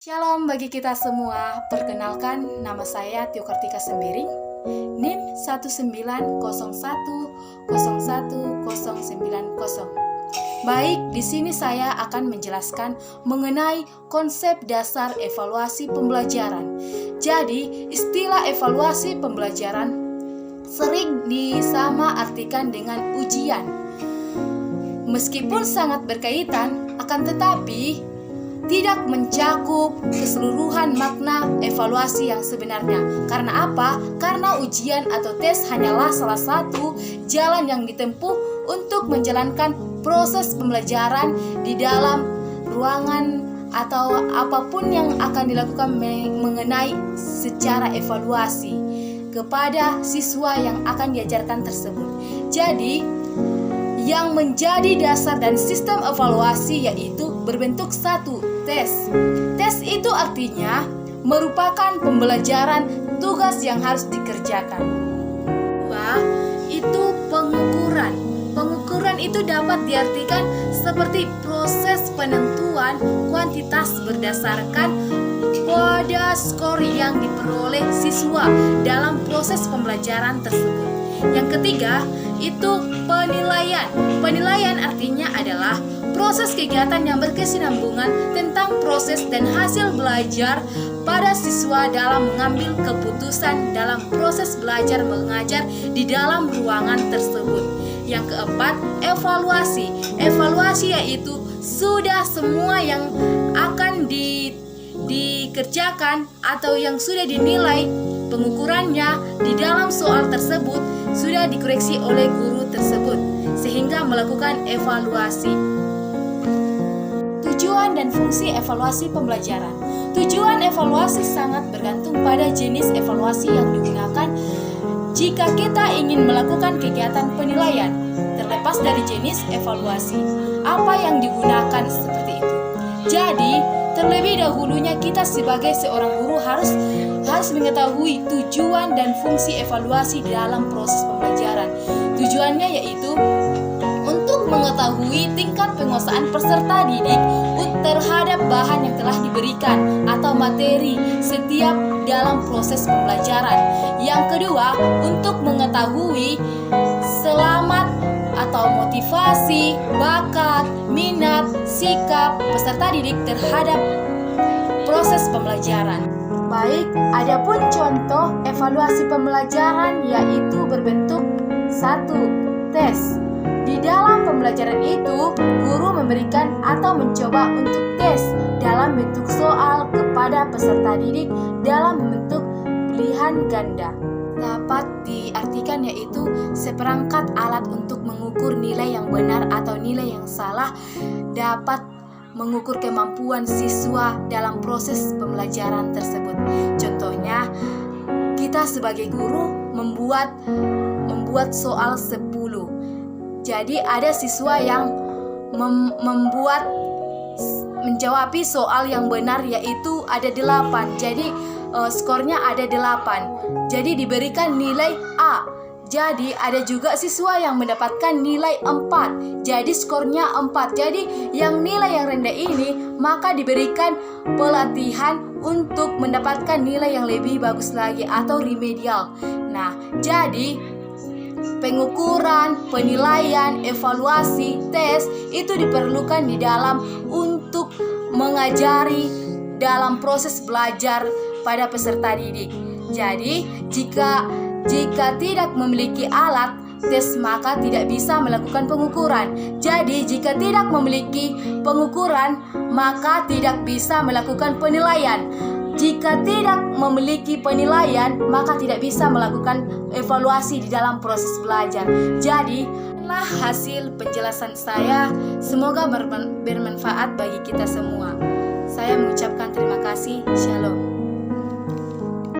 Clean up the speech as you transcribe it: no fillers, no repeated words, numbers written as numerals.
Shalom bagi kita semua. Perkenalkan, nama saya Tio Kartika Sembiring, NIM 191010190. Baik, di sini saya akan menjelaskan mengenai konsep dasar evaluasi pembelajaran. Jadi, istilah evaluasi pembelajaran sering disamaartikan dengan ujian. Meskipun sangat berkaitan, akan tetapi tidak mencakup keseluruhan makna evaluasi yang sebenarnya. Karena apa? Karena ujian atau tes hanyalah salah satu jalan yang ditempuh untuk menjalankan proses pembelajaran di dalam ruangan atau apapun yang akan dilakukan mengenai secara evaluasi kepada siswa yang akan diajarkan tersebut. Jadi, yang menjadi dasar dan sistem evaluasi yaitu berbentuk satu, tes. Tes itu artinya merupakan pembelajaran tugas yang harus dikerjakan. Dua, itu pengukuran. Pengukuran itu dapat diartikan seperti proses penentuan kuantitas berdasarkan pada skor yang diperoleh siswa dalam proses pembelajaran tersebut. Yang ketiga, itu penilaian. Penilaian artinya adalah proses kegiatan yang berkesinambungan tentang proses dan hasil belajar pada siswa dalam mengambil keputusan dalam proses belajar mengajar di dalam ruangan tersebut. Yang keempat, evaluasi. Evaluasi yaitu sudah semua yang akan dikerjakan atau yang sudah dinilai pengukurannya di dalam soal tersebut sudah dikoreksi oleh guru tersebut sehingga melakukan evaluasi. Tujuan dan fungsi evaluasi pembelajaran. Tujuan evaluasi sangat bergantung pada jenis evaluasi yang digunakan jika kita ingin melakukan kegiatan penilaian. Terlepas dari jenis evaluasi, apa yang digunakan seperti itu. Jadi, terlebih dahulunya kita sebagai seorang guru harus mengetahui tujuan dan fungsi evaluasi dalam proses pembelajaran. Tujuannya yaitu untuk mengetahui tingkat penguasaan peserta didik terhadap bahan yang telah diberikan atau materi setiap dalam proses pembelajaran. Yang kedua, untuk mengetahui selamat atau motivasi, bakat, minat, sikap peserta didik terhadap proses pembelajaran. Baik, adapun contoh evaluasi pembelajaran yaitu berbentuk satu, tes. Di dalam pembelajaran itu, guru memberikan atau mencoba untuk tes dalam bentuk soal kepada peserta didik dalam bentuk pilihan ganda. Dapat diartikan yaitu seperangkat alat untuk mengukur nilai yang benar atau nilai yang salah, dapat mengukur kemampuan siswa dalam proses pembelajaran tersebut. Contohnya, kita sebagai guru membuat soal 10. Jadi ada siswa yang menjawab soal yang benar yaitu ada 8. Jadi skornya ada 8. Jadi diberikan nilai A. Jadi ada juga siswa yang mendapatkan nilai 4. Jadi skornya 4. Jadi yang nilai yang rendah ini maka diberikan pelatihan untuk mendapatkan nilai yang lebih bagus lagi atau remedial. Nah, jadi pengukuran, penilaian, evaluasi, tes itu diperlukan di dalam untuk mengajari dalam proses belajar pada peserta didik. Jadi, jika tidak memiliki alat tes maka tidak bisa melakukan pengukuran. Jadi, jika tidak memiliki pengukuran maka tidak bisa melakukan penilaian. Jika tidak memiliki penilaian, maka tidak bisa melakukan evaluasi di dalam proses belajar. Jadi, inilah hasil penjelasan saya. Semoga bermanfaat bagi kita semua. Saya mengucapkan terima kasih. Shalom.